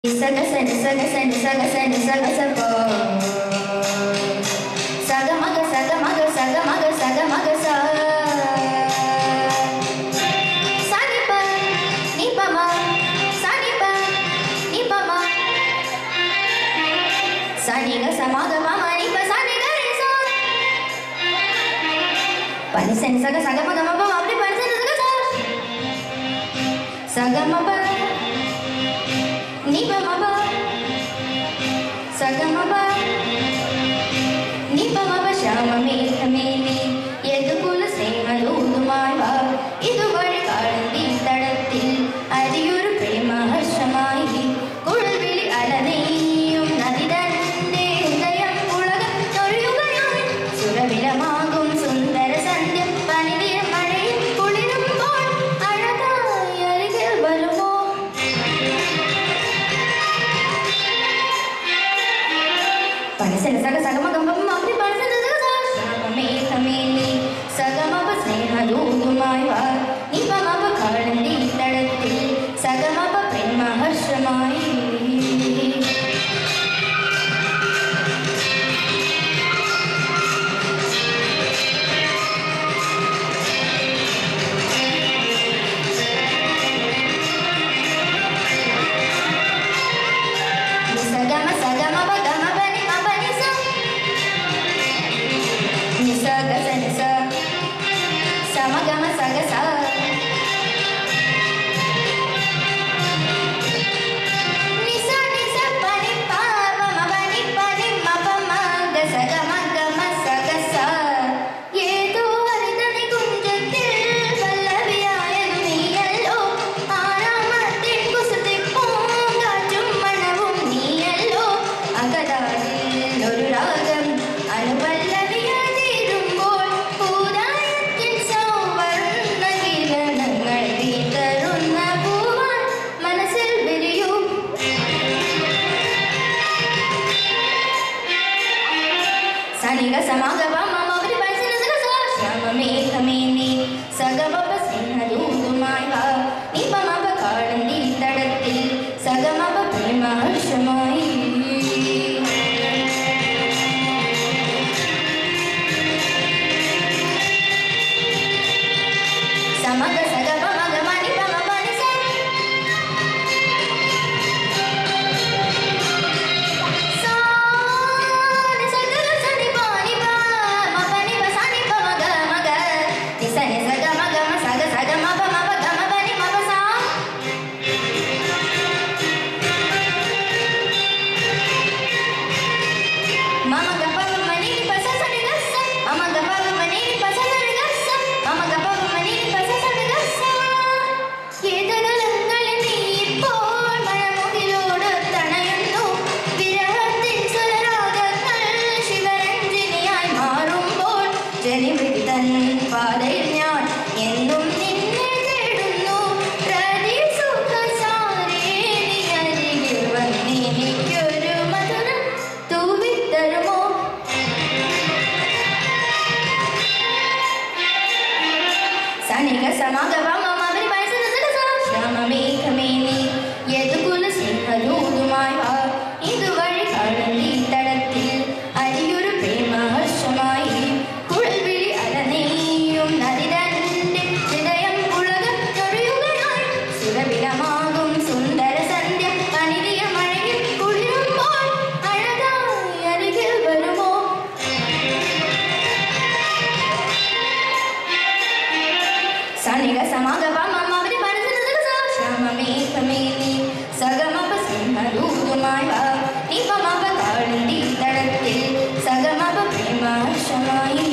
Saga saga saga saga saga saga saga saga saga maga saga maga saga maga saga maga sa sani pa ni pa ma sani pa ni pa ma sani ga sa ma ga ma ma ni pa sani ga re sa pa ni sani saga saga ma ga ma pa ma ni pa sani saga sa saga ma pa ni pa ma pa saga ma pa ni pa ma pa Shyama മേഘമേനി Yadukula സ്നേഹദൂതുമായി വാ ഇതുവഴി കാളന്തി തടത്തിൽ അരിയൊരു പ്രേമഹർഷമായി കുഴൽവിളി അലനെയ്യും നദി തന്റെ ഹൃദയം ഉലകം തൊഴിയുകയായി സുരവിലമാകും സുന്ദര സന്ധ്യ പനിതിയ മഴയിൽ കുളിരുമ്പോൾ അഴകായി അരികിൽ വരുമോ പനിസന സഗ സഗമഗമ മാതി പനിസന സഗ ശ്യാമ മേഘമേനി സഗമപ സ്നേഹദൂതുമായി വാ നിപമപ കാളന്തി തടത്തിൽ സഗമപ പ്രേമഹർഷമായി സഗമ സഗമപ ഗമപ നിപപ നിസ നിസ ഗസ നിസ സമഗമ സഗ സ നിസ നിസ പനി പ മ പനി പനി മ പ മ ഗ സ ഗ മ ഗ മ സ ഗ സ ഏതോ ഹരിതനി കുഞ്ചത്തിൽ പല്ലവിയായതു നീയല്ലോ ആരാമത്തിൻ കുസൃതി പൂങ്കാറ്റും മണവും നീയല്ലോ അകതാരിൽ ഒരു രാഗം അനുപല്ലവിയായി തീരുമ്പോൾ പൂരായത്തിൻ സൗവർണ്ണ കിരണങ്ങൾ തീർത്തരുന്ന പൂവാൻ മനസ്സിൽ വിരിയൂ സനിക സമാഗമ മമവരി പൈസന സഗ സ ശ്യാമ മേഘമേനി സഗമപ സ്നേഹദൂതുമായി വാ നിപമപ കാളന്തി തടത്തിൽ സഗമപ പ്രേമഹർഷമായി സമഗ സഗ പമ ഗ മ നി പമ പ നി സ സാ നി സ ഗ ര സ നി പ നി പ മ പ നി പ സ നി പ മ ഗ നി സ നി സ ഗ മ ഗ മ സ ഗ മ പ മ പ ഗ മ പ നി മ പ സ മ മ ഗ പ മ നി പ സ സ നി ഗ സ മ മ ഗ പ മ നി പ സ സ നി ഗ സ മ മ ഗ പ മ നി പ സ സ നി ഗ സ ഏതകലങ്ങളിൽ നീ ഇപ്പോൾ മഴമുകിലോട് തണയുന്നു വിരഹത്തിൻ സ്വരരാഗങ്ങൾ ശിവരഞ്ജിനിയായി മാറുമ്പോൾ ജനിമൃതി തൻ പാതയിൽ ഞാൻ എന്നും നിന്നെ തേടുന്നു പ്രതിസുഖസാരേ നീ അരികിൽ വന്നെനിക്കൊരു മധുരം തൂവിത്തരുമോ സനിക സമാഗമ മമവരി പൈസന സഗ സ ശ്യാമ മേഘമേനി യദുകുല സ്നേഹദൂതുമായി വാ ഇതുവഴി കാളന്തി തടത്തിൽ അരിയൊരു പ്രേമഹർഷമായി കുഴൽവിളി അലനെയ്യും നദി തന്റെ ഹൃദയം ഉലകം തൊഴിയുകയായി സുരവിലമാകും സുന്ദര സന്ധ്യ പനിതിയ മഴയിൽ കുളിരുമ്പോൾ അഴകായി അരികിൽ വരുമോ സനിക സമാഗമ മമവരി പനിസന സഗ സ ശ്യാമ മേഘമേനി സഗമപ സ്നേഹദൂതുമായി വാ നിപമപ കാളന്തി തടത്തിൽ സഗമപ പ്രേമഹർഷമായി